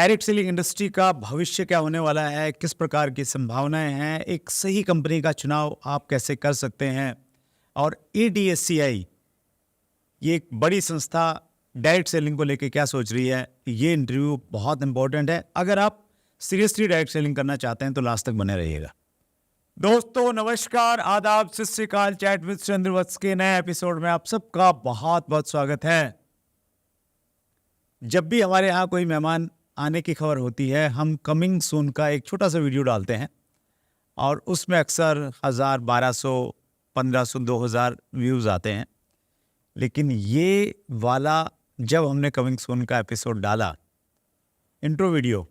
Direct selling industry का भविष्य क्या होने वाला है, किस प्रकार की संभावनाएं हैं, एक सही कंपनी का चुनाव आप कैसे कर सकते हैं, और ADSCI ये एक बड़ी संस्था डायरेक्ट सेलिंग को लेकर क्या सोच रही है, ये इंटरव्यू बहुत इंपॉर्टेंट है। अगर आप सीरियसली डायरेक्ट सेलिंग करना चाहते हैं तो लास्ट तक बने रहिएगा। दोस्तों नमस्कार, आदाब, सत श्री अकाल। चैट विद सुरेंद्र वत्स के नए एपिसोड में आप सबका बहुत बहुत स्वागत है। जब भी हमारे यहाँ कोई मेहमान आने की खबर होती है, हम कमिंग सून का एक छोटा सा वीडियो डालते हैं और उसमें अक्सर 1000, 1200, 1500, 2000 व्यूज़ आते हैं। लेकिन ये वाला जब हमने कमिंग सून का एपिसोड डाला, इंट्रो वीडियो,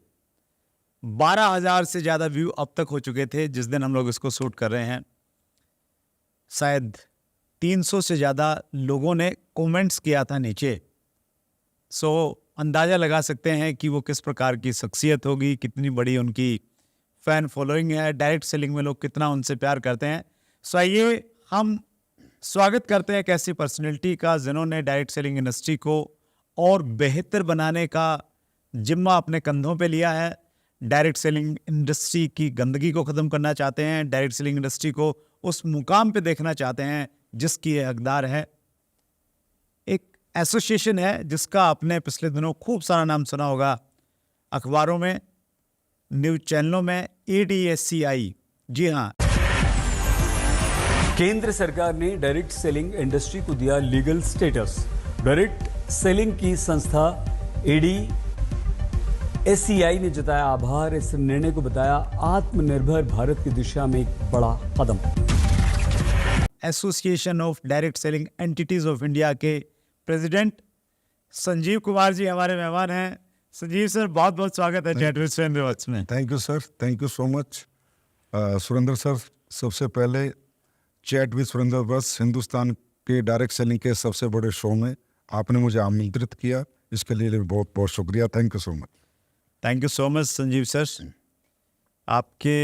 12,000 से ज़्यादा व्यू अब तक हो चुके थे जिस दिन हम लोग इसको शूट कर रहे हैं। शायद 300 से ज़्यादा लोगों ने कमेंट्स किया था नीचे। सो अंदाज़ा लगा सकते हैं कि वो किस प्रकार की शख्सियत होगी, कितनी बड़ी उनकी फ़ैन फॉलोइंग है, डायरेक्ट सेलिंग में लोग कितना उनसे प्यार करते हैं। सो आइए हम स्वागत करते हैं एक ऐसी पर्सनैलिटी का जिन्होंने डायरेक्ट सेलिंग इंडस्ट्री को और बेहतर बनाने का जिम्मा अपने कंधों पे लिया है। डायरेक्ट सेलिंग इंडस्ट्री की गंदगी को ख़त्म करना चाहते हैं, डायरेक्ट सेलिंग इंडस्ट्री को उस मुकाम पे देखना चाहते हैं जिसकी ये हकदार है। एक एसोसिएशन है जिसका आपने पिछले दिनों खूब सारा नाम सुना होगा, अखबारों में, न्यूज़ चैनलों में, ADSCI। जी हाँ, केंद्र सरकार ने डायरेक्ट सेलिंग इंडस्ट्री को दिया लीगल स्टेटस। डायरेक्ट सेलिंग की संस्था ADSCI ने जताया आभार। इस निर्णय को बताया आत्मनिर्भर भारत की दिशा में एक बड़ा कदम। Association of direct selling entities of India के प्रेसिडेंट संजीव कुमार जी हमारे मेहमान हैं। संजीव सर, बहुत बहुत स्वागत है चैट विद सुरेंद्र वत्स में। Thank you sir, thank you so much. Surendra sir, सबसे पहले चैट विद सुरेंद्र वत्स हिंदुस्तान के डायरेक्ट सेलिंग के सबसे बड़े शो में आपने मुझे आमंत्रित किया, इसके लिए बहुत बहुत शुक्रिया। Thank you so much. Thank you so much Sanjeev sir. आपके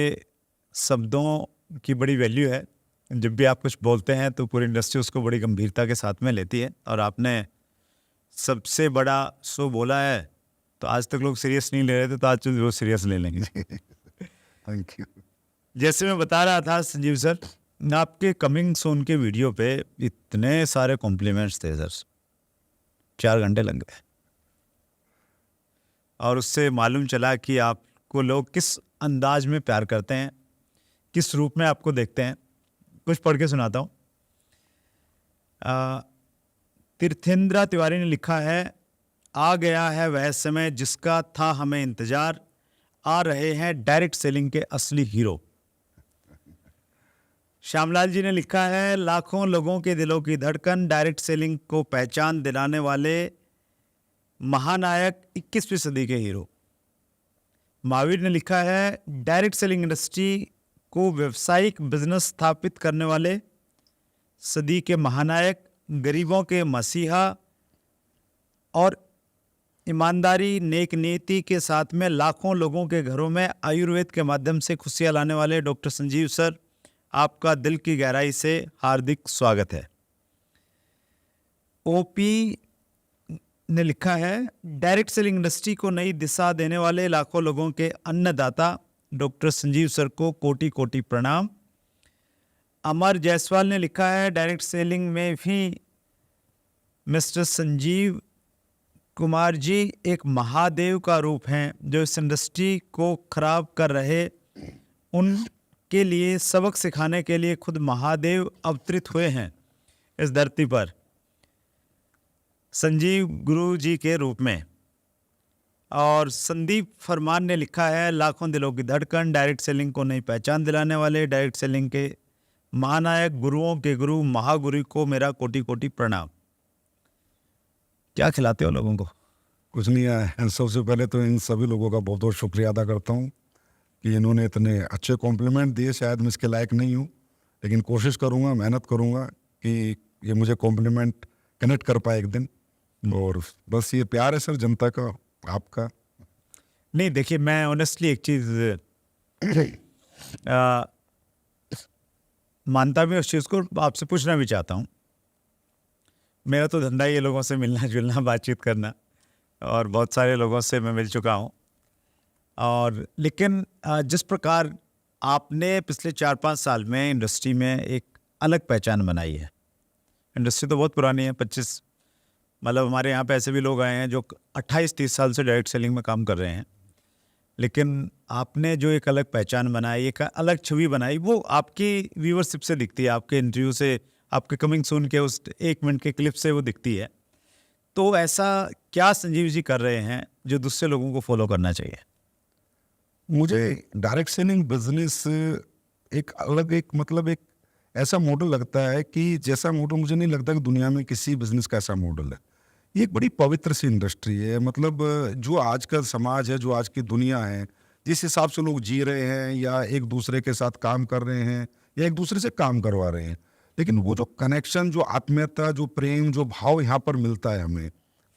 शब्दों की बड़ी वैल्यू है। जब भी आप कुछ बोलते हैं तो पूरी इंडस्ट्री उसको बड़ी गंभीरता के साथ में लेती है, और आपने सबसे बड़ा शो बोला है तो आज तक लोग सीरियस नहीं ले रहे थे, तो आज तो वो सीरियस ले लेंगे। Thank you. जैसे मैं बता रहा था संजीव सर, आपके कमिंग सून के वीडियो पे इतने सारे कॉम्प्लीमेंट्स थे सर, 4 घंटे लग गए। और उससे मालूम चला कि आपको लोग किस अंदाज में प्यार करते हैं, किस रूप में आपको देखते हैं। कुछ पढ़ के सुनाता हूँ। तीर्थेंद्रा तिवारी ने लिखा है, आ गया है वह समय जिसका था हमें इंतजार, आ रहे हैं डायरेक्ट सेलिंग के असली हीरो। श्यामलाल जी ने लिखा है, लाखों लोगों के दिलों की धड़कन, डायरेक्ट सेलिंग को पहचान दिलाने वाले महानायक 21वीं सदी के हीरो। महावीर ने लिखा है, डायरेक्ट सेलिंग इंडस्ट्री को व्यावसायिक बिजनेस स्थापित करने वाले सदी के महानायक, गरीबों के मसीहा और ईमानदारी नेक नीति के साथ में लाखों लोगों के घरों में आयुर्वेद के माध्यम से खुशियां लाने वाले डॉक्टर संजीव सर, आपका दिल की गहराई से हार्दिक स्वागत है। ओपी ने लिखा है, डायरेक्ट सेलिंग इंडस्ट्री को नई दिशा देने वाले लाखों लोगों के अन्नदाता डॉक्टर संजीव सर को कोटि कोटि प्रणाम। अमर जायसवाल ने लिखा है, डायरेक्ट सेलिंग में भी मिस्टर संजीव कुमार जी एक महादेव का रूप हैं, जो इस इंडस्ट्री को खराब कर रहे उनके लिए सबक सिखाने के लिए खुद महादेव अवतरित हुए हैं इस धरती पर, संजीव गुरु जी के रूप में। और संदीप फरमान ने लिखा है, लाखों दिलों की धड़कन, डायरेक्ट सेलिंग को नई पहचान दिलाने वाले डायरेक्ट सेलिंग के महानायक, गुरुओं के गुरु, महागुरु को मेरा कोटि कोटि प्रणाम। क्या खिलाते हो लोगों को? कुछ नहीं है। सबसे पहले तो इन सभी लोगों का बहुत बहुत शुक्रिया अदा करता हूँ कि इन्होंने इतने अच्छे कॉम्प्लीमेंट दिए। शायद मैं इसके लायक नहीं हूँ, लेकिन कोशिश करूँगा, मेहनत करूँगा कि ये मुझे कॉम्प्लीमेंट कनेक्ट कर पाए एक दिन। और बस ये प्यार है सर जनता का, आपका। नहीं देखिए, मैं ऑनेस्टली एक चीज़ मानता भी उस चीज़ को, आपसे पूछना भी चाहता हूँ। मेरा तो धंधा ही है लोगों से मिलना जुलना, बातचीत करना, और बहुत सारे लोगों से मैं मिल चुका हूँ। और लेकिन जिस प्रकार आपने पिछले 4-5 साल में इंडस्ट्री में एक अलग पहचान बनाई है, इंडस्ट्री तो बहुत पुरानी है, 25 मतलब हमारे यहाँ पे ऐसे भी लोग आए हैं जो 28-30 साल से डायरेक्ट सेलिंग में काम कर रहे हैं, लेकिन आपने जो एक अलग पहचान बनाई, एक अलग छवि बनाई, वो आपकी व्यूअरशिप से दिखती है, आपके इंटरव्यू से, आपके कमिंग सून के उस 1 मिनट के क्लिप से वो दिखती है। तो ऐसा क्या संजीव जी कर रहे हैं जो दूसरे लोगों को फॉलो करना चाहिए? मुझे डायरेक्ट सेलिंग बिजनेस एक अलग एक ऐसा मॉडल लगता है कि जैसा मॉडल मुझे नहीं लगता कि दुनिया में किसी बिजनेस का ऐसा मॉडल है। ये एक बड़ी पवित्र सी इंडस्ट्री है। मतलब जो आज का समाज है, जो आज की दुनिया है, जिस हिसाब से लोग जी रहे हैं या एक दूसरे के साथ काम कर रहे हैं या एक दूसरे से काम करवा रहे हैं, लेकिन वो जो कनेक्शन, जो आत्मीयता, जो प्रेम, जो भाव यहाँ पर मिलता है हमें,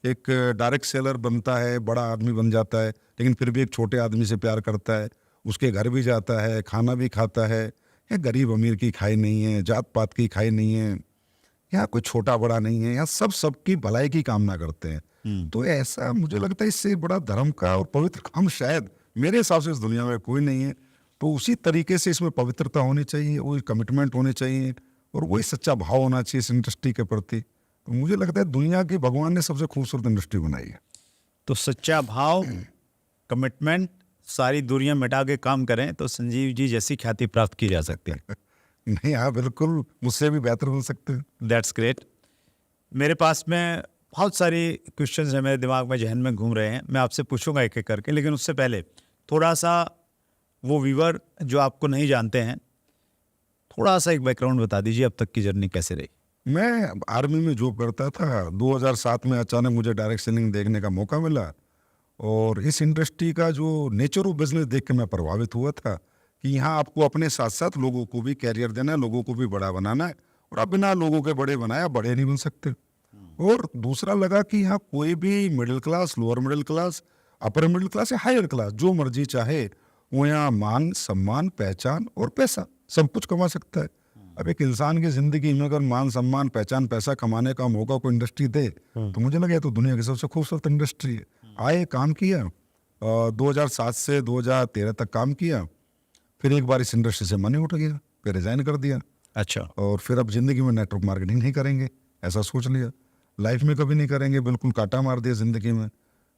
एक डायरेक्ट सेलर बनता है, बड़ा आदमी बन जाता है, लेकिन फिर भी एक छोटे आदमी से प्यार करता है, उसके घर भी जाता है, खाना भी खाता है। यहाँ गरीब अमीर की खाई नहीं है, जात पात की खाई नहीं है, यहाँ कोई छोटा बड़ा नहीं है, यहाँ सब सबकी भलाई की कामना करते हैं। तो ऐसा मुझे लगता है इससे बड़ा धर्म का और पवित्र काम शायद मेरे हिसाब से इस दुनिया में कोई नहीं है। तो उसी तरीके से इसमें पवित्रता होनी चाहिए, वही कमिटमेंट होनी चाहिए और वही सच्चा भाव होना चाहिए इस इंडस्ट्री के प्रति। तो मुझे लगता है दुनिया की भगवान ने सबसे खूबसूरत इंडस्ट्री बनाई है। तो सच्चा भाव, कमिटमेंट, सारी दूरियां मिटा के काम करें तो संजीव जी जैसी ख्याति प्राप्त की जा सकती है। नहीं, हाँ बिल्कुल, मुझसे भी बेहतर बन सकते हैं। That's great. मेरे पास में बहुत सारी क्वेश्चंस हैं, मेरे दिमाग में, जहन में घूम रहे हैं, मैं आपसे पूछूंगा एक एक करके, लेकिन उससे पहले थोड़ा सा वो व्यूअर जो आपको नहीं जानते हैं, थोड़ा सा एक बैकग्राउंड बता दीजिए, अब तक की जर्नी कैसे रही? मैं आर्मी में जॉब करता था। 2007 में अचानक मुझे डायरेक्ट सेलिंग देखने का मौका मिला और इस इंडस्ट्री का जो नेचर ऑफ बिजनेस देख के मैं प्रभावित हुआ था कि यहाँ आपको अपने साथ साथ लोगों को भी कैरियर देना है, लोगों को भी बड़ा बनाना है और आप बिना लोगों के बड़े बनाया बड़े नहीं बन सकते। और दूसरा लगा कि यहाँ कोई भी middle class, lower middle class, upper middle class या हायर क्लास जो मर्जी चाहे वो यहाँ मान, सम्मान, पहचान और पैसा सब कुछ कमा सकता है। अब एक इंसान की जिंदगी में अगर मान, सम्मान, पहचान, पैसा कमाने का मौका कोई इंडस्ट्री दे तो मुझे लगा तो दुनिया की सबसे खूबसूरत इंडस्ट्री है। आए, काम किया, 2007 से 2013 तक काम किया, फिर एक बार इस इंडस्ट्री से मन ही उठ गया, फिर रिजाइन कर दिया। अच्छा। और फिर अब जिंदगी में नेटवर्क मार्केटिंग नहीं करेंगे, ऐसा सोच लिया, लाइफ में कभी नहीं करेंगे, बिल्कुल काटा मार दिया जिंदगी में।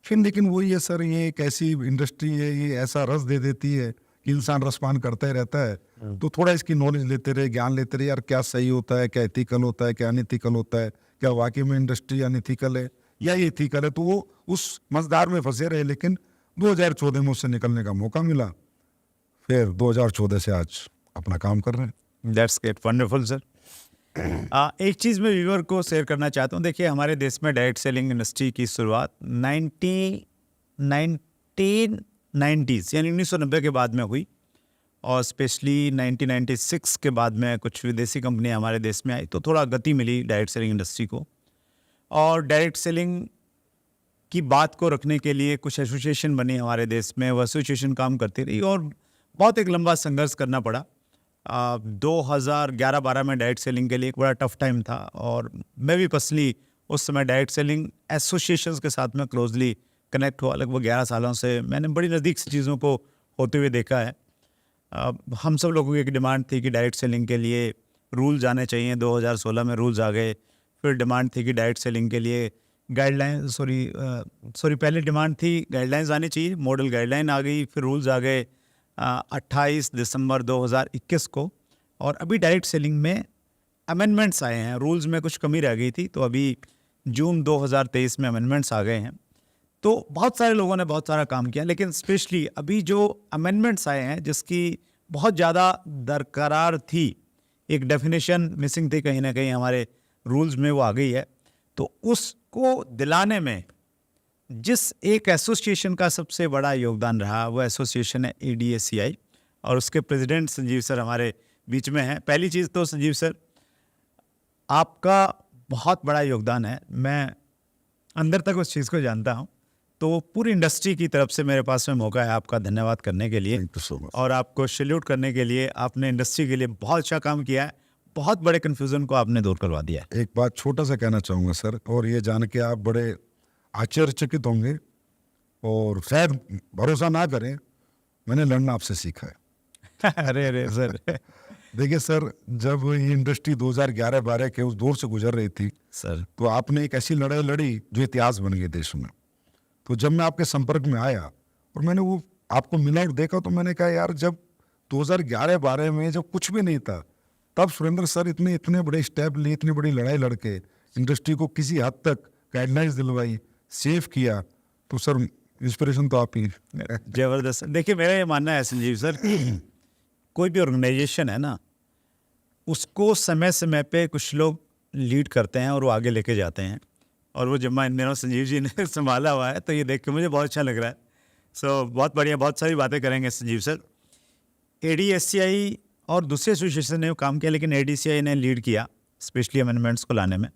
फिर लेकिन वही है सर, ये एक ऐसी इंडस्ट्री है, ये ऐसा रस दे देती है कि इंसान रसपान करता ही रहता है। तो थोड़ा इसकी नॉलेज लेते रहे, ज्ञान लेते रहे, यार क्या सही होता है, क्या एथिकल होता है, क्या अनएथिकल होता है, क्या वाकई में इंडस्ट्री अनएथिकल है या ये एथिकल है। तो वो उस मझदार में फंसे रहे, लेकिन 2014 में उससे निकलने का मौका मिला, फिर 2014 से आज अपना काम कर रहे हैं। That's great, wonderful sir. एक चीज़ मैं व्यूअर को शेयर करना चाहता हूँ। देखिए, हमारे देश में डायरेक्ट सेलिंग इंडस्ट्री की शुरुआत 1990s यानी 1990 के बाद में हुई और स्पेशली 1996 के बाद में कुछ विदेशी कंपनियां हमारे देश में आई तो थोड़ा गति मिली डायरेक्ट सेलिंग इंडस्ट्री को। और डायरेक्ट सेलिंग की बात को रखने के लिए कुछ एसोसिएशन बनी हमारे देश में, वो एसोसिएशन काम करती रही और बहुत एक लंबा संघर्ष करना पड़ा। 2011-12 में डायरेक्ट सेलिंग के लिए एक बड़ा टफ टाइम था और मैं भी पर्सनली उस समय डायरेक्ट सेलिंग एसोसिएशंस के साथ में क्लोजली कनेक्ट हुआ। लगभग 11 सालों से मैंने बड़ी नज़दीक से चीज़ों को होते हुए देखा है। हम सब लोगों की एक डिमांड थी कि डायरेक्ट सेलिंग के लिए रूल्स आने चाहिए। 2016 में रूल्स आ गए। फिर डिमांड थी कि डायरेक्ट सेलिंग के लिए गाइडलाइन पहले डिमांड थी गाइडलाइंस आनी चाहिए, मॉडल गाइडलाइन आ गई, फिर रूल्स आ गए 28 दिसंबर 2021 को। और अभी डायरेक्ट सेलिंग में अमेंडमेंट्स आए हैं, रूल्स में कुछ कमी रह गई थी तो अभी जून 2023 में अमेंडमेंट्स आ गए हैं। तो बहुत सारे लोगों ने बहुत सारा काम किया, लेकिन स्पेशली अभी जो अमेंडमेंट्स आए हैं जिसकी बहुत ज़्यादा दरकरार थी, एक डेफिनेशन मिसिंग थी कहीं ना कहीं हमारे रूल्स में, वो आ गई है। तो उसको दिलाने में जिस एक एसोसिएशन का सबसे बड़ा योगदान रहा वो एसोसिएशन है ADACI और उसके प्रेसिडेंट संजीव सर हमारे बीच में हैं। पहली चीज़ तो संजीव सर, आपका बहुत बड़ा योगदान है, मैं अंदर तक उस चीज़ को जानता हूँ। तो पूरी इंडस्ट्री की तरफ से मेरे पास में मौका है आपका धन्यवाद करने के लिए और आपको सैल्यूट करने के लिए। आपने इंडस्ट्री के लिए बहुत अच्छा काम किया है, बहुत बड़े कन्फ्यूज़न को आपने दूर करवा दिया है। एक बात छोटा सा कहना चाहूँगा सर, और ये जान के आप बड़े आश्चर्यचकित होंगे और शायद भरोसा ना करें, मैंने लड़ना आपसे सीखा है। अरे अरे सर। देखिए सर, जब ये इंडस्ट्री 2011-12 के उस दौर से गुजर रही थी सर तो आपने एक ऐसी लड़ाई लड़ी जो इतिहास बन गई देश में। तो जब मैं आपके संपर्क में आया और मैंने वो आपको मिला और देखा तो मैंने कहा यार, जब 2011-12 में जब कुछ भी नहीं था तब सुरेंद्र सर इतने बड़े स्टेप लिए, इतनी बड़ी लड़ाई लड़के इंडस्ट्री को किसी हद तक गाइडलाइंस दिलवाई, सेव किया। तो सर इंस्पिरेशन तो आप ही। जबरदस्त। देखिए मेरा ये मानना है संजीव सर, कोई भी ऑर्गेनाइजेशन है ना, उसको समय समय पे कुछ लोग लीड करते हैं और वो आगे लेके जाते हैं, और वो जब इन दिनों संजीव जी ने संभाला हुआ है तो ये देख के मुझे बहुत अच्छा लग रहा है। सो बहुत बढ़िया, बहुत सारी बातें करेंगे संजीव सर। ADSCI और दूसरे एसोसिएशन ने काम किया, लेकिन ADSCI ने लीड किया स्पेशली अमेंडमेंट्स को लाने में।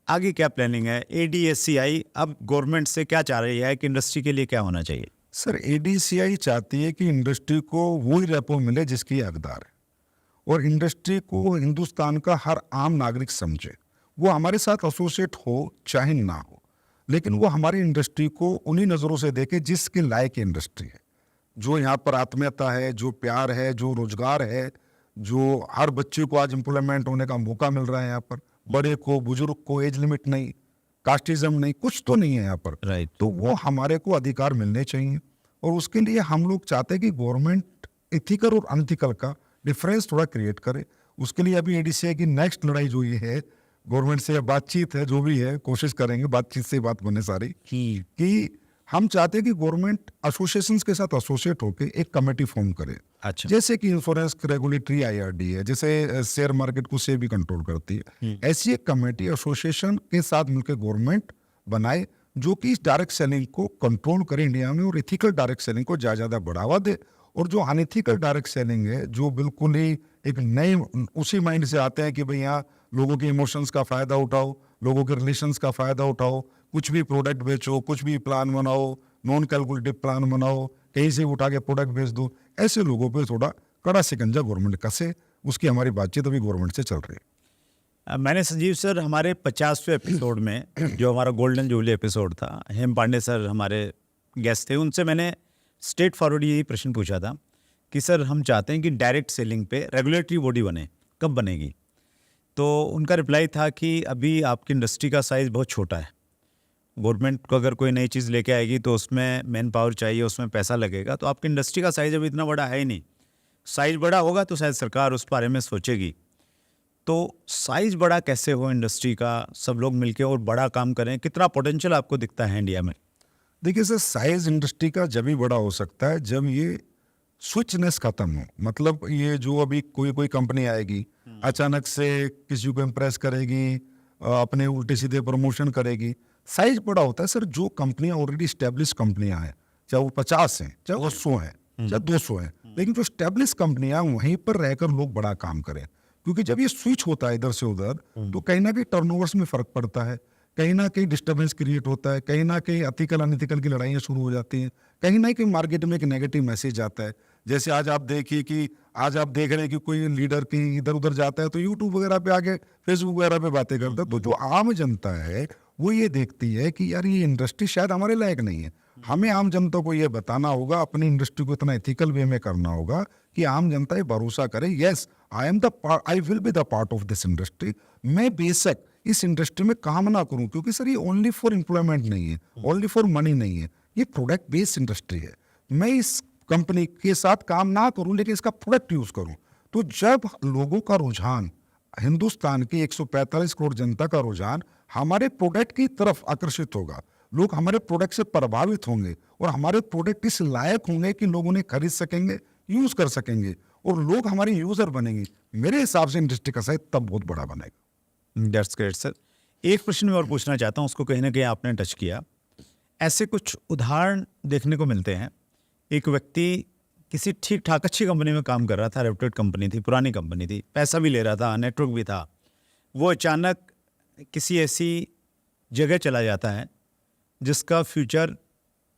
आगे क्या प्लानिंग है? ADSCI अब गवर्नमेंट से क्या चाह रही है कि इंडस्ट्री के लिए क्या होना चाहिए? सर ADCI चाहती है कि इंडस्ट्री को वही रेपो मिले जिसकी हकदार है, और इंडस्ट्री को हिंदुस्तान का हर आम नागरिक समझे। वो हमारे साथ एसोसिएट हो चाहे ना हो, लेकिन वो हमारी इंडस्ट्री को उन्हीं नज़रों से देखे जिसके लायक इंडस्ट्री है, जो यहाँ पर आत्मीयता है, जो प्यार है, जो रोजगार है, जो हर बच्चे को आज एम्प्लॉयमेंट होने का मौका मिल रहा है। यहाँ पर बड़े को, बुजुर्ग को एज लिमिट नहीं, कास्टिज्म नहीं, कुछ तो नहीं है यहाँ पर। राइट। तो वो हमारे को अधिकार मिलने चाहिए, और उसके लिए हम लोग चाहते हैं कि गवर्नमेंट इथिकल और अनइथिकल का डिफरेंस थोड़ा क्रिएट करे। उसके लिए अभी ADCI की नेक्स्ट लड़ाई जो ये है, गवर्नमेंट से बातचीत है, जो भी है कोशिश करेंगे, बातचीत से बात बने सारी, कि हम चाहते हैं कि गवर्नमेंट एसोसिएशंस के साथ एसोसिएट होकर एक कमेटी फॉर्म करे। अच्छा। जैसे कि इंश्योरेंस रेगुलेटरी IRD है, जैसे शेयर मार्केट को से भी कंट्रोल करती है, ऐसी एक कमेटी एसोसिएशन के साथ मिलकर गवर्नमेंट बनाए जो कि इस डायरेक्ट सेलिंग को कंट्रोल करे इंडिया में, और इथिकल डायरेक्ट सेलिंग को ज़्यादा बढ़ावा दे। और जो अनइथिकल डायरेक्ट सेलिंग है, जो बिल्कुल ही एक नए उसी माइंड से आते हैं कि भाई यहाँ लोगों के इमोशंस का फ़ायदा उठाओ, लोगों के रिलेशंस का फ़ायदा उठाओ, कुछ भी प्रोडक्ट बेचो, कुछ भी प्लान बनाओ, नॉन कैलकुलेटिव प्लान बनाओ, कहीं से उठा के प्रोडक्ट बेच दो, ऐसे लोगों पे थोड़ा कड़ा शिकंजा गवर्नमेंट कसे। उसकी हमारी बातचीत अभी गवर्नमेंट से चल रही है। मैंने संजीव सर हमारे 50वें एपिसोड में जो हमारा गोल्डन जुबली एपिसोड था, हेम पांडे सर हमारे गेस्ट थे, उनसे मैंने स्ट्रेट फॉरवर्ड यही प्रश्न पूछा था कि सर हम चाहते हैं कि डायरेक्ट सेलिंग पे रेगुलेटरी बॉडी बने, कब बनेगी? तो उनका रिप्लाई था कि अभी आपकी इंडस्ट्री का साइज़ बहुत छोटा है, गवर्नमेंट को अगर कोई नई चीज़ लेके आएगी तो उसमें मैन पावर चाहिए, उसमें पैसा लगेगा, तो आपकी इंडस्ट्री का साइज़ अभी इतना बड़ा है ही नहीं। साइज़ बड़ा होगा तो शायद सरकार उस बारे में सोचेगी। तो साइज़ बड़ा कैसे हो इंडस्ट्री का, सब लोग मिलके और बड़ा काम करें, कितना पोटेंशियल आपको दिखता है इंडिया में? देखिए सर, साइज इंडस्ट्री का जब ही बड़ा हो सकता है जब ये स्विचनेस खत्म हो। मतलब ये जो अभी कोई कंपनी आएगी, अचानक से किसी को इम्प्रेस करेगी, अपने उल्टे सीधे प्रमोशन करेगी। साइज बड़ा होता है सर जो कंपनियां ऑलरेडी स्टेब्लिश कंपनियां हैं, चाहे वो 50 हैं, चाहे वो 100 हैं, चाहे 200 हैं, लेकिन जो स्टेब्लिश कंपनियां वहीं पर रहकर लोग बड़ा काम करें। क्योंकि जब ये स्विच होता है इधर से उधर, तो कहीं ना कहीं टर्नओवर्स में फर्क पड़ता है, कहीं ना कहीं डिस्टर्बेंस क्रिएट होता है, कहीं ना कहीं एथिकल अनएथिकल की लड़ाइयाँ शुरू हो जाती हैं, कहीं ना कहीं मार्केट में एक नेगेटिव मैसेज आता है। जैसे आज आप देखिए कि आज आप देख रहे हैं कि कोई लीडर की इधर उधर जाता है तो यूट्यूब वगैरह पे आके, फेसबुक वगैरह पे बातें करता है, तो जो आम जनता है वो ये देखती है कि यार ये इंडस्ट्री शायद हमारे लायक नहीं है। हमें आम जनता को ये बताना होगा, अपनी इंडस्ट्री को इतना एथिकल वे में करना होगा कि आम जनता ये भरोसा करे, yes I will be the part of this industry. मैं बेशक इस इंडस्ट्री में काम ना करूं, क्योंकि सर ये ओनली फॉर एम्प्लॉयमेंट नहीं है, ओनली फॉर मनी नहीं है, ये प्रोडक्ट बेस्ड इंडस्ट्री है। मैं इस कंपनी के साथ काम ना करूं लेकिन इसका प्रोडक्ट यूज करूं। तो जब लोगों का रुझान, हिंदुस्तान की 145 करोड़ जनता का रुझान हमारे प्रोडक्ट की तरफ आकर्षित होगा, लोग हमारे प्रोडक्ट से प्रभावित होंगे और हमारे प्रोडक्ट इस लायक होंगे कि लोग उन्हें खरीद सकेंगे, यूज कर सकेंगे और लोग हमारे यूजर बनेंगे, मेरे हिसाब से इंडस्ट्री का साइज तब बहुत बड़ा बनेगा। That's great sir. एक प्रश्न मैं और पूछना चाहता हूँ, उसको कहीं ना कहीं आपने टच किया। ऐसे कुछ उदाहरण देखने को मिलते हैं, एक व्यक्ति किसी ठीक ठाक अच्छी कंपनी में काम कर रहा था, रेप्यूटेड कंपनी थी, पुरानी कंपनी थी, पैसा भी ले रहा था, नेटवर्क भी था, वो अचानक किसी ऐसी जगह चला जाता है जिसका फ्यूचर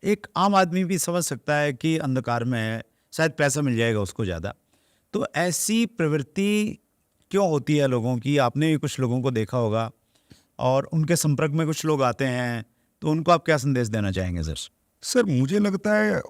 एक आम आदमी भी समझ सकता है कि अंधकार में है, शायद पैसा मिल जाएगा उसको ज़्यादा। तो ऐसी प्रवृत्ति क्यों होती है लोगों की? आपने भी कुछ लोगों को देखा होगा और उनके संपर्क में कुछ लोग आते हैं, तो उनको आप क्या संदेश देना चाहेंगे सर? सर मुझे लगता है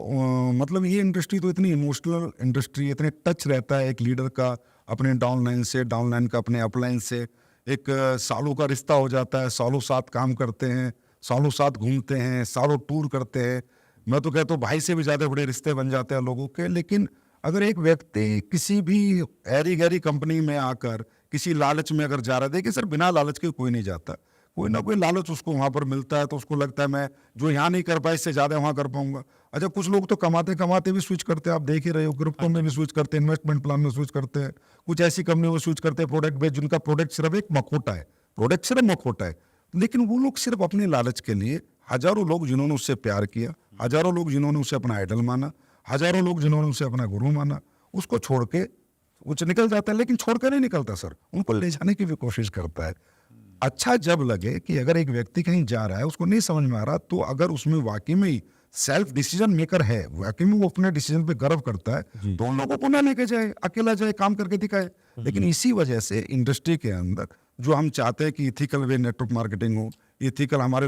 मतलब ये इंडस्ट्री तो इतनी इमोशनल इंडस्ट्री, इतने टच रहता है एक लीडर का अपने डाउनलाइन से, डाउनलाइन का अपने अपलाइन से, एक सालों का रिश्ता हो जाता है, सालों साथ काम करते हैं, सालों साथ घूमते हैं, सालों टूर करते हैं। मैं तो कहता हूँ भाई से भी ज़्यादा बड़े रिश्ते बन जाते हैं लोगों के। लेकिन अगर एक व्यक्ति किसी भी ऐरी गैरी कंपनी में आकर किसी लालच में अगर जा रहा है, देखिए सर बिना लालच के कोई नहीं जाता, कोई ना कोई लालच उसको वहाँ पर मिलता है तो उसको लगता है मैं जो यहाँ नहीं कर पाया इससे ज़्यादा वहाँ कर पाऊंगा। अच्छा कुछ लोग तो कमाते कमाते भी स्विच करते हैं, आप देख ही रहे हो, क्रिप्टो में भी स्विच करते हैं, इन्वेस्टमेंट प्लान में स्विच करते हैं, कुछ ऐसी कंपनी में स्विच करते हैं प्रोडक्ट बेस्ड जिनका प्रोडक्ट सिर्फ एक मखोटा है, प्रोडक्ट सिर्फ मखोटा है। लेकिन वो लोग सिर्फ अपने लालच के लिए, हजारों लोग जिन्होंने उससे प्यार किया, हजारों लोग जिन्होंने उसे अपना आइडल माना, हजारों लोग जिन्होंने उसे अपना गुरु माना, उसको छोड़ के कुछ निकल जाता है। लेकिन छोड़ कर नहीं निकलता सर, उनको ले जाने की भी कोशिश करता है। अच्छा जब लगे कि अगर एक व्यक्ति कहीं जा रहा है उसको नहीं समझ में आ रहा, तो अगर उसमें वाकई में ही सेल्फ डिसीजन मेकर है, वाकई में वो अपने डिसीजन पे गर्व करता है, तो उन लोगों को ना लेके जाए, अकेला जाए, काम करके दिखाए। लेकिन इसी वजह से इंडस्ट्री के अंदर जो हम चाहते हैं कि इथिकल वे नेटवर्क मार्केटिंग हो, इथिकल हमारे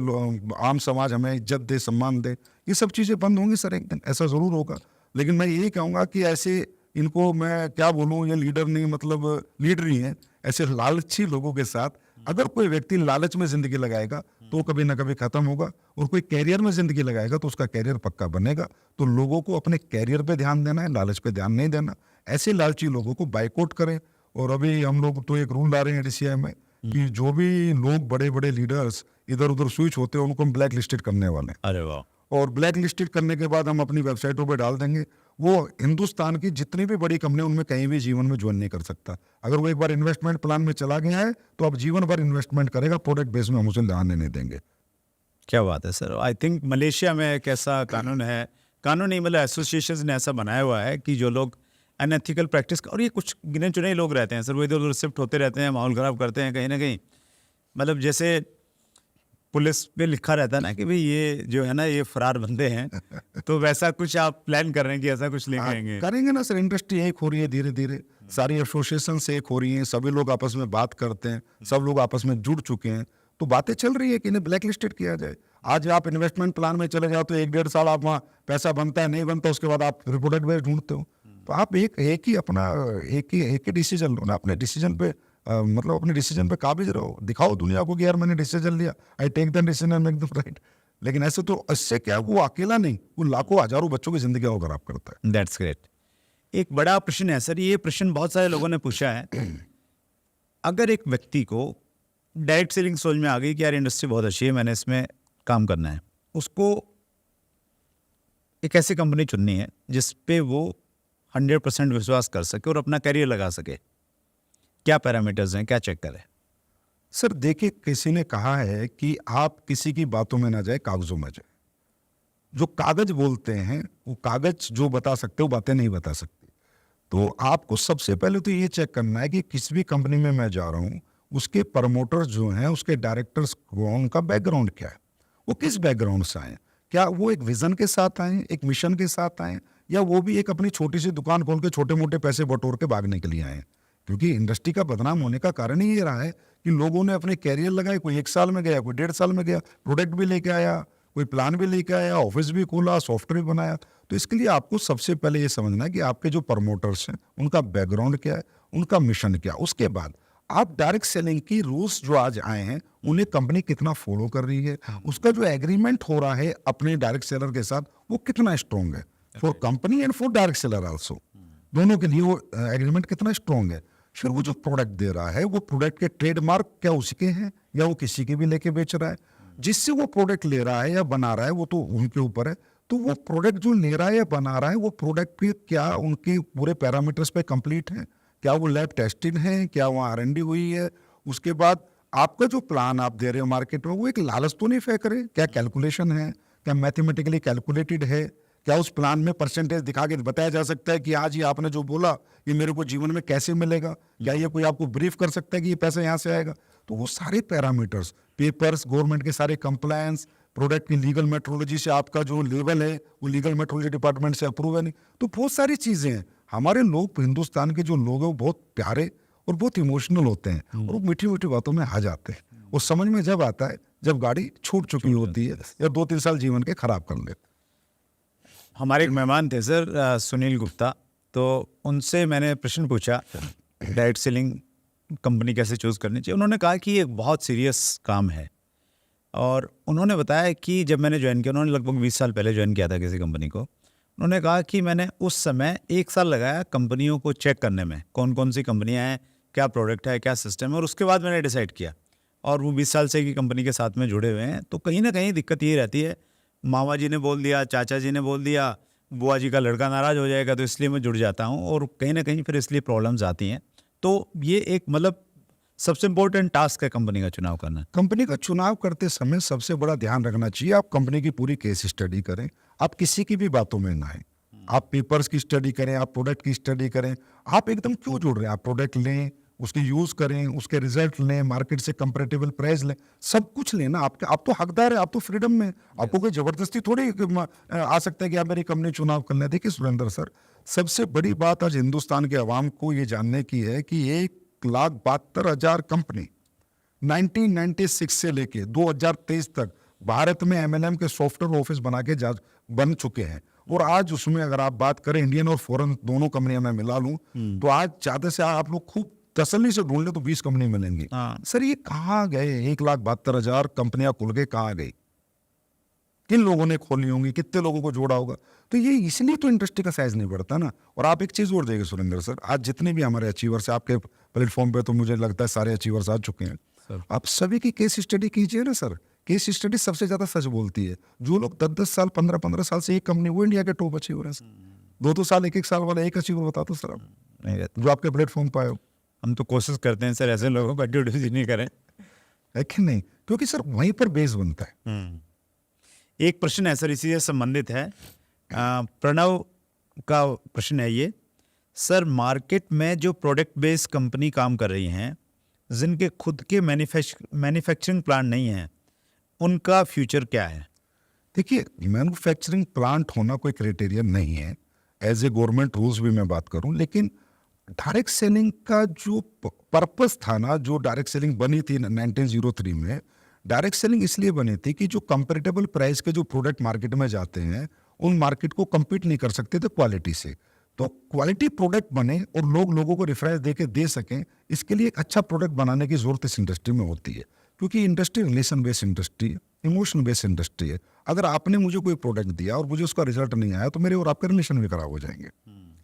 आम समाज हमें इज्जत दे, सम्मान दे, ये सब चीज़ें बंद होंगी सर, एक दिन ऐसा ज़रूर होगा। लेकिन मैं यही कहूँगा कि ऐसे इनको मैं क्या बोलूँ, ये लीडर नहीं, मतलब लीडर ही है, ऐसे लालची लोगों के साथ अगर कोई व्यक्ति लालच में जिंदगी लगाएगा तो कभी ना कभी खत्म होगा, और कोई कैरियर में जिंदगी लगाएगा तो उसका कैरियर पक्का बनेगा। तो लोगों को अपने कैरियर पे ध्यान देना है, लालच पे ध्यान नहीं देना। ऐसे लालची लोगों को बाइकआउट करें। और अभी हम लोग तो एक रूल ला रहे हैं DCI में कि जो भी लोग बड़े बड़े लीडर्स इधर उधर स्विच होते हैं उनको हम ब्लैक लिस्टेड करने वाले हैं। अरे वाह। और ब्लैक लिस्टेड करने के बाद हम अपनी वेबसाइटों पे डाल देंगे, वो हिंदुस्तान की जितनी भी बड़ी कंपनी उनमें कहीं भी जीवन में ज्वाइन नहीं कर सकता। अगर वो एक बार इन्वेस्टमेंट प्लान में चला गया है तो अब जीवन भर इन्वेस्टमेंट करेगा, प्रोडक्ट बेस में हम उसे आने नहीं देंगे। क्या बात है सर। आई थिंक मलेशिया में एक ऐसा कानून है, कानून नहीं मतलब एसोसिएशन ने ऐसा बनाया हुआ है कि जो लोग अनएथिकल प्रैक्टिस, और ये कुछ गिने चुने ही लोग रहते हैं सर, वो इधर उधर शिफ्ट होते रहते हैं, माहौल ख़राब करते हैं कहीं ना कहीं। मतलब जैसे पुलिस पे लिखा रहता है ना कि भाई ये जो है ना ये फरार बंदे हैं, तो वैसा कुछ आप प्लान कर रहे हैं कि ऐसा कुछ लेके आएंगे? करेंगे ना सर, इंडस्ट्री एक हो रही है धीरे धीरे, सारी एसोसिएशन से एक हो रही हैं, सभी लोग आपस में बात करते हैं, सब लोग आपस में जुड़ चुके हैं, तो बातें चल रही है कि इन्हें ब्लैक लिस्टेड किया जाए। आज आप इन्वेस्टमेंट प्लान में चले जाओ तो 1-1.5 साल आप वहाँ पैसा बनता है, नहीं बनता, उसके बाद आप प्रोडक्ट बेस्ड ढूंढते हो। तो आप एक ही डिसीजन लो ना, अपने डिसीजन पे मतलब अपने डिसीजन पे काबिज रहो, दिखाओ दुनिया को कि यार मैंने डिसीजन लिया, I take the decision and make the right. लेकिन ऐसे तो इससे क्या, वो अकेला नहीं, वो लाखों हजारों बच्चों की जिंदगी को खराब करता है। That's great. एक बड़ा प्रश्न है सर, ये प्रश्न बहुत सारे लोगों ने पूछा है। अगर एक व्यक्ति को डायरेक्ट सेलिंग सोच में आ गई कि यार इंडस्ट्री बहुत अच्छी है, मैंने इसमें काम करना है, उसको एक ऐसी कंपनी चुननी है जिस पे वो 100% विश्वास कर सके और अपना करियर लगा सके, क्या पैरामीटर्स हैं, क्या चेक करें? सर देखिए, किसी ने कहा है कि आप किसी की बातों में ना जाए, कागजों में जाए। जो कागज बोलते हैं वो कागज जो बता सकते हो, बातें नहीं बता सकती। तो आपको सबसे पहले तो ये चेक करना है कि किसी भी कंपनी में मैं जा रहा हूँ, उसके प्रमोटर्स जो हैं, उसके डायरेक्टर्स को, उनका बैकग्राउंड क्या है, वो किस बैकग्राउंड से आए, क्या वो एक विजन के साथ आए, एक मिशन के साथ आए, या वो भी एक अपनी छोटी सी दुकान खोल के छोटे मोटे पैसे बटोर के भागने के लिए आए। क्योंकि इंडस्ट्री का बदनाम होने का कारण ही ये रहा है कि लोगों ने अपने कैरियर लगाए, कोई 1 साल में गया, कोई 1.5 साल में गया, प्रोडक्ट भी लेके आया, कोई प्लान भी लेके आया, ऑफिस भी खोला, सॉफ्टवेयर भी बनाया। तो इसके लिए आपको सबसे पहले ये समझना है कि आपके जो प्रमोटर्स हैं उनका बैकग्राउंड क्या है, उनका मिशन क्या। उसके बाद आप डायरेक्ट सेलिंग की रूल्स जो आज आए हैं उन्हें कंपनी कितना फॉलो कर रही है, उसका जो एग्रीमेंट हो रहा है अपने डायरेक्ट सेलर के साथ वो कितना स्ट्रॉन्ग है, for company and for direct seller also, दोनों के लिए वो एग्रीमेंट कितना स्ट्रॉन्ग है। फिर वो जो प्रोडक्ट दे रहा है, वो प्रोडक्ट के ट्रेडमार्क क्या उसके हैं या वो किसी के भी लेके बेच रहा है, जिससे वो प्रोडक्ट ले रहा है या बना रहा है वो तो उनके ऊपर है। तो वो प्रोडक्ट जो ले रहा है या बना रहा है, वो प्रोडक्ट के क्या उनके पूरे पैरामीटर्स पे कंप्लीट है, क्या वो लैब टेस्टेड है, क्या वहाँ R&D हुई है। उसके बाद आपका जो प्लान आप दे रहे हो मार्केट में, वो एक लालच तो नहीं फेंक रहे, क्या कैलकुलेशन है, क्या मैथमेटिकली कैलकुलेटेड है, क्या उस प्लान में परसेंटेज दिखा के बताया जा सकता है कि आज ये आपने जो बोला ये मेरे को जीवन में कैसे मिलेगा, क्या ये कोई आपको ब्रीफ कर सकता है कि ये पैसा यहाँ से आएगा। तो वो सारे पैरामीटर्स, पेपर्स, गवर्नमेंट के सारे कंप्लायंस, प्रोडक्ट की लीगल मेट्रोलॉजी से आपका जो लेवल है वो लीगल मेट्रोलॉजी डिपार्टमेंट से अप्रूव है नहीं, तो बहुत सारी चीज़ें हैं। हमारे लोग, हिंदुस्तान के जो लोग हैं वो बहुत प्यारे और बहुत इमोशनल होते हैं और वो मीठी मीठी बातों में आ जाते हैं। वो समझ में जब आता है जब गाड़ी छूट चुकी होती है या 2-3 साल जीवन के खराब कर लेते। हमारे एक मेहमान थे सर, सुनील गुप्ता। तो उनसे मैंने प्रश्न पूछा डायरेक्ट सेलिंग कंपनी कैसे चूज़ करनी चाहिए। उन्होंने कहा कि ये एक बहुत सीरियस काम है, और उन्होंने बताया कि जब मैंने ज्वाइन किया, उन्होंने लगभग 20 साल पहले ज्वाइन किया था किसी कंपनी को। उन्होंने कहा कि मैंने उस समय 1 साल लगाया कंपनियों को चेक करने में, कौन कौन सी कंपनियां हैं, क्या प्रोडक्ट है, क्या सिस्टम है, और उसके बाद मैंने डिसाइड किया। और वो 20 साल से की कंपनी के साथ में जुड़े हुए हैं। तो कहीं ना कहीं दिक्कत ये रहती है, मामा जी ने बोल दिया, चाचा जी ने बोल दिया, बुआ जी का लड़का नाराज़ हो जाएगा, तो इसलिए मैं जुड़ जाता हूँ, और कहीं ना कहीं फिर इसलिए प्रॉब्लम्स आती हैं। तो ये एक मतलब सबसे इम्पोर्टेंट टास्क है कंपनी का चुनाव करना। कंपनी का चुनाव करते समय सबसे बड़ा ध्यान रखना चाहिए, आप कंपनी की पूरी केस स्टडी करें। आप किसी की भी बातों में ना आए। आप पेपर्स की स्टडी करें, आप प्रोडक्ट की स्टडी करें। आप एकदम क्यों जुड़ रहे हैं? आप प्रोडक्ट लें, उसकी यूज करें, उसके रिजल्ट लें, मार्केट से कंपेरेटिबल प्राइस लें, सब कुछ लें ना। आप तो हकदार है, आप तो फ्रीडम में। आपको कोई जबरदस्ती थोड़ी आ सकता है कि आप मेरी कंपनी चुनाव कर लें। देखिए सुरेंद्र सर, सबसे बड़ी बात आज हिंदुस्तान के अवाम को ये जानने की है कि 1,72,000 कंपनी 1996 से लेके 2023 तक भारत में MLM के सॉफ्टवेयर ऑफिस बन चुके हैं। और आज उसमें अगर आप बात करें इंडियन और फॉरेन दोनों कंपनियां मैं मिला लूं, तो आज ज्यादा से आप लोग खूब तसल्ली से ढूंढ ले तो 20 कंपनी मिलेंगी। सर ये कहाँ गए? 1,72,000 कंपनियां खुल के कहाँ गई? किन लोगों ने खोली होंगी? कितने लोगों को जोड़ा होगा? तो ये इसलिए तो इंडस्ट्री का साइज नहीं बढ़ता ना। और आप एक चीज और देखिए सुरेंद्र सर, आज जितने भी हमारे अचीवर्स आपके प्लेटफॉर्म पे, तो मुझे लगता है सारे अचीवर्स आ चुके हैं। आप सभी की केस स्टडी कीजिए ना सर। केस स्टडी सबसे ज्यादा सच बोलती है। जो लोग 10-10 साल 15-15 साल से एक कंपनी, वो इंडिया के टॉप अचीवर हैं। 2-2 साल 1-1 साल वाला एक अचीवर बता दो सर आप, जो आपके प्लेटफॉर्म पे आए हो। हम तो कोशिश करते हैं सर ऐसे लोगों को इंट्रोड्यूस नहीं करें, है कि नहीं? क्योंकि सर वहीं पर बेस बनता है। एक प्रश्न है सर, इसी से संबंधित है। प्रणव का प्रश्न है ये, सर मार्केट में जो प्रोडक्ट बेस्ड कंपनी काम कर रही हैं, जिनके खुद के मैन्युफैक्चरिंग प्लांट नहीं हैं, उनका फ्यूचर क्या है? देखिए, मैन्युफैक्चरिंग प्लांट होना कोई क्राइटेरिया नहीं है एज ए गवर्नमेंट रूल्स भी मैं बात करूं, लेकिन डायरेक्ट सेलिंग का जो पर्पस था ना, जो डायरेक्ट सेलिंग बनी थी 1903 में, डायरेक्ट सेलिंग इसलिए बनी थी कि जो कंपेरेटिबल प्राइस के जो प्रोडक्ट मार्केट में जाते हैं, उन मार्केट को compete नहीं कर सकते थे क्वालिटी से। तो क्वालिटी प्रोडक्ट बने और लोगों को रेफरेंस दे के दे सकें, इसके लिए एक अच्छा प्रोडक्ट बनाने की जरूरत इस इंडस्ट्री में होती है। क्योंकि इंडस्ट्री रिलेशन बेस्ड इंडस्ट्री है, इमोशन बेस्ड इंडस्ट्री है। अगर आपने मुझे कोई प्रोडक्ट दिया और मुझे उसका रिजल्ट नहीं आया, तो मेरे और आपके रिलेशन भी खराब हो जाएंगे।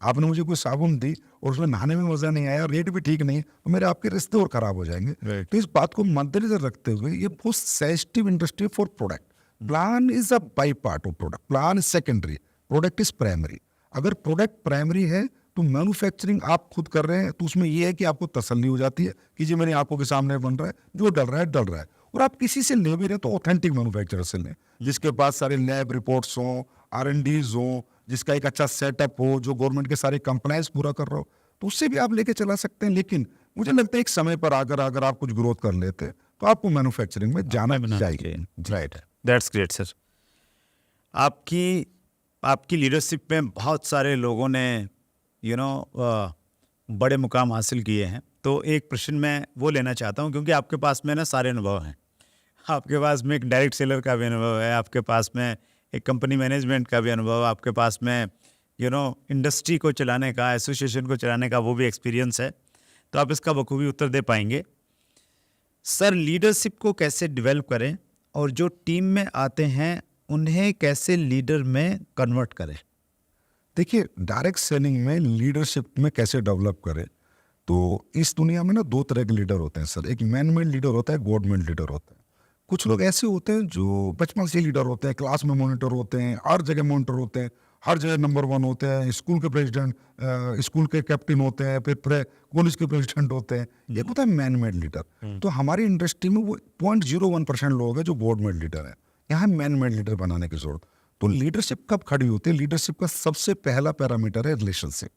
आपने मुझे कोई साबुन दी और उसमें नहाने में मजा नहीं आया, रेट भी ठीक नहीं, तो मेरे आपके रिश्ते और खराब हो जाएंगे। तो इस बात को मद्देनजर रखते हुए ये बहुत sensitive industry for product. Plan is a by part of product, plan is secondary, product is primary. अगर प्रोडक्ट प्राइमरी है तो मैन्युफैक्चरिंग आप खुद कर रहे हैं, तो उसमें यह है कि आपको तसल्ली हो जाती है कि जी मेरी आंखों के सामने बन रहा है, जो डल रहा है डल रहा है। और आप किसी से ले भी रहे तो ऑथेंटिक मैन्युफैक्चरर से लें, जिसके पास सारे लैब रिपोर्ट्स हों, R&Ds हों, जिसका एक अच्छा सेटअप हो, जो गवर्नमेंट के सारे कंप्लायंस पूरा कर रहा हो, तो उससे भी आप लेके चला सकते हैं। लेकिन मुझे लगता है एक समय पर अगर आप कुछ ग्रोथ कर लेते हैं तो आपको मैन्युफैक्चरिंग में जाना चाहिए। Right, that's great sir. आपकी लीडरशिप में बहुत सारे लोगों ने बड़े मुकाम हासिल किए हैं। तो एक प्रश्न मैं वो लेना चाहता हूँ, क्योंकि आपके पास में ना सारे अनुभव हैं। आपके पास में एक डायरेक्ट सेलर का भी अनुभव है, आपके पास में एक कंपनी मैनेजमेंट का भी अनुभव, आपके पास में इंडस्ट्री को चलाने का, एसोसिएशन को चलाने का वो भी एक्सपीरियंस है। तो आप इसका बखूबी उत्तर दे पाएंगे। सर लीडरशिप को कैसे डेवलप करें, और जो टीम में आते हैं उन्हें कैसे लीडर में कन्वर्ट करें? देखिए, डायरेक्ट सेलिंग में लीडरशिप में कैसे डेवलप करें, तो इस दुनिया में ना 2 तरह के लीडर होते हैं सर। एक मैन मेड लीडर होता है, गॉड मेड लीडर होता है। कुछ लोग ऐसे होते हैं जो बचपन से लीडर होते हैं, क्लास में मॉनिटर होते हैं, हर जगह मॉनिटर होते हैं, हर जगह नंबर 1 होते हैं, स्कूल के प्रेसिडेंट, स्कूल के कैप्टन होते हैं, फिर कॉलेज के प्रेसिडेंट होते हैं। ये होता है मैन मेड लीडर। तो हमारी इंडस्ट्री में वो 0.01% लोग हैं जो गॉड मेड लीडर है। यहाँ मैन मेड लीडर बनाने की जरूरत। तो लीडरशिप कब खड़ी होती है? लीडरशिप का सबसे पहला पैरामीटर है रिलेशनशिप,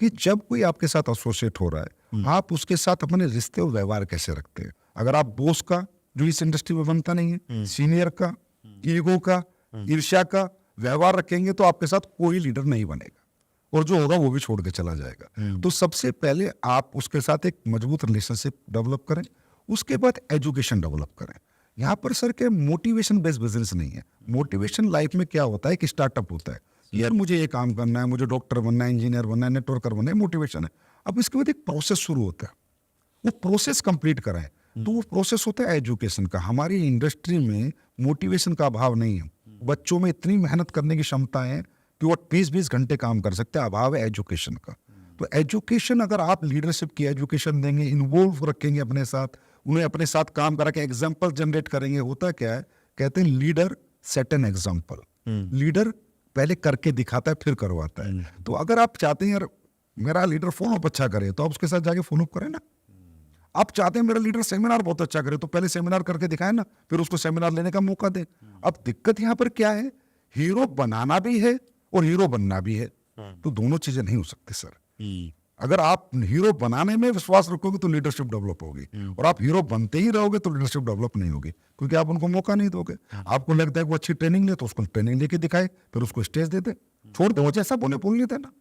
कि जब कोई आपके साथ एसोसिएट हो रहा है, आप उसके साथ अपने रिश्ते और व्यवहार कैसे रखते हैं। अगर आप बॉस का, जो इस इंडस्ट्री में बनता नहीं है, सीनियर का, ईगो का, ईर्ष्या का व्यवहार रखेंगे, तो आपके साथ कोई लीडर नहीं बनेगा, और जो होगा वो भी छोड़ के चला जाएगा। तो सबसे पहले आप उसके साथ एक मजबूत रिलेशनशिप डेवलप करें, उसके बाद एजुकेशन डेवलप करें। यहाँ पर सर के मोटिवेशन बेस्ड बिजनेस नहीं है। मोटिवेशन लाइफ में क्या होता है, एक स्टार्टअप होता है यार मुझे ये काम करना है, मुझे डॉक्टर बनना है, इंजीनियर बनना है, नेटवर्कर बनना है, मोटिवेशन है। अब इसके बाद एक प्रोसेस शुरू होता है, वो प्रोसेस कंप्लीट कराएं। तो वो प्रोसेस होता है एजुकेशन का। हमारी इंडस्ट्री में मोटिवेशन का अभाव नहीं है, बच्चों में इतनी मेहनत करने की क्षमता है कि वो 20-20 घंटे काम कर सकते हैं, अभाव है एजुकेशन का। तो एजुकेशन अगर आप लीडरशिप की एजुकेशन देंगे, इन्वॉल्व रखेंगे अपने साथ, उन्हें अपने साथ काम करा के एग्जाम्पल जनरेट करेंगे, होता क्या है, कहते हैं leader set an example. Leader पहले करके दिखाता है फिर करवाता है। तो अगर आप चाहते हैं यार मेरा लीडर फॉलो अप अच्छा करे, तो आप उसके साथ जाके फॉलो अप करें ना। आप चाहते हैं मेरा लीडर सेमिनार बहुत अच्छा करे, तो पहले सेमिनार करके दिखाए ना, फिर उसको सेमिनार लेने का मौका दे। अब दिक्कत यहाँ पर क्या है, हीरो बनाना भी है और हीरो बनना भी है, तो दोनों चीजें नहीं हो सकती सर। अगर आप हीरो बनाने में विश्वास रखोगे तो लीडरशिप डेवलप होगी, और आप हीरो बनते ही रहोगे तो लीडरशिप डेवलप नहीं होगी, क्योंकि आप उनको मौका नहीं दोगे। आपको लगता है कि वो अच्छी ट्रेनिंग ले, तो उसको ट्रेनिंग लेके दिखाए, फिर उसको स्टेज दे दे, छोड़ दे, वो जैसा बोले बोलने देना,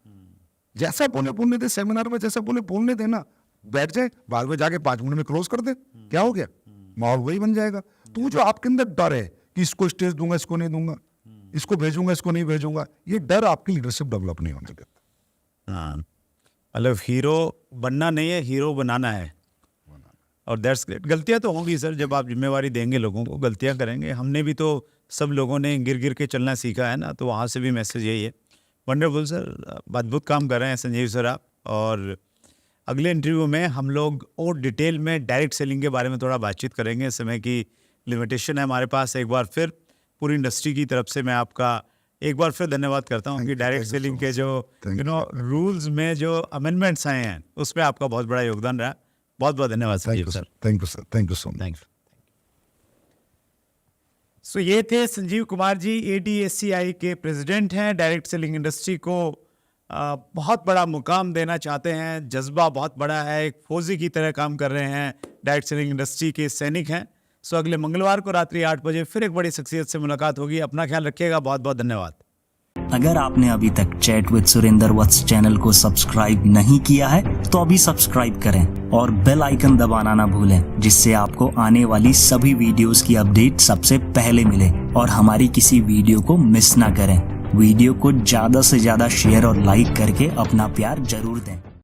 जैसा बोले बोलने दे, सेमिनार में जैसा बोले बोलने देना, बैठ जाए, बाद में जाके 5 मिनट में क्लोज कर दे, क्या हो गया, माहौल वही बन जाएगा। तो जो आपके अंदर डर है कि इसको स्टेज दूंगा, इसको नहीं दूंगा, इसको भेजूंगा, इसको नहीं भेजूंगा, ये डर आपकी लीडरशिप डेवलप नहीं होने देता। हाँ, मतलब हीरो बनना नहीं है, हीरो बनाना है। और दैट्स ग्रेट। गलतियां तो होंगी सर, जब आप जिम्मेवारी देंगे लोगों को, गलतियां करेंगे। हमने भी तो सब लोगों ने गिर गिर के चलना सीखा है ना, तो वहाँ से भी मैसेज यही है। वंडरफुल सर, अद्भुत काम कर रहे हैं संजीव सर आप। और अगले इंटरव्यू में हम लोग और डिटेल में डायरेक्ट सेलिंग के बारे में थोड़ा बातचीत करेंगे। समय की लिमिटेशन है हमारे पास। एक बार फिर पूरी इंडस्ट्री की तरफ से मैं आपका एक बार फिर धन्यवाद करता हूँ कि डायरेक्ट सेलिंग के जो रूल्स में जो अमेंडमेंट्स आए हैं उसमें आपका बहुत बड़ा योगदान रहा। बहुत बहुत धन्यवाद Sanjeev sir. Thank you sir, thank you so much. Thank you. So ये थे संजीव कुमार जी, ADSCI के प्रेसिडेंट हैं। डायरेक्ट सेलिंग इंडस्ट्री को बहुत बड़ा मुकाम देना चाहते हैं, जज्बा बहुत बड़ा है, एक फौजी की तरह काम कर रहे हैं, डायरेक्ट सेलिंग इंडस्ट्री के सैनिक हैं। सो अगले मंगलवार को रात्रि 8 बजे फिर एक बड़ी शख्सियत से मुलाकात होगी। अपना ख्याल रखिएगा। बहुत बहुत धन्यवाद। अगर आपने अभी तक chat with Surendra Vats channel को सब्सक्राइब नहीं किया है तो अभी सब्सक्राइब करें और बेल आइकन दबाना ना भूलें, जिससे आपको आने वाली सभी वीडियोस की अपडेट सबसे पहले मिले और हमारी किसी वीडियो को मिस ना करें। वीडियो को ज्यादा से ज्यादा शेयर और लाइक करके अपना प्यार जरूर दें।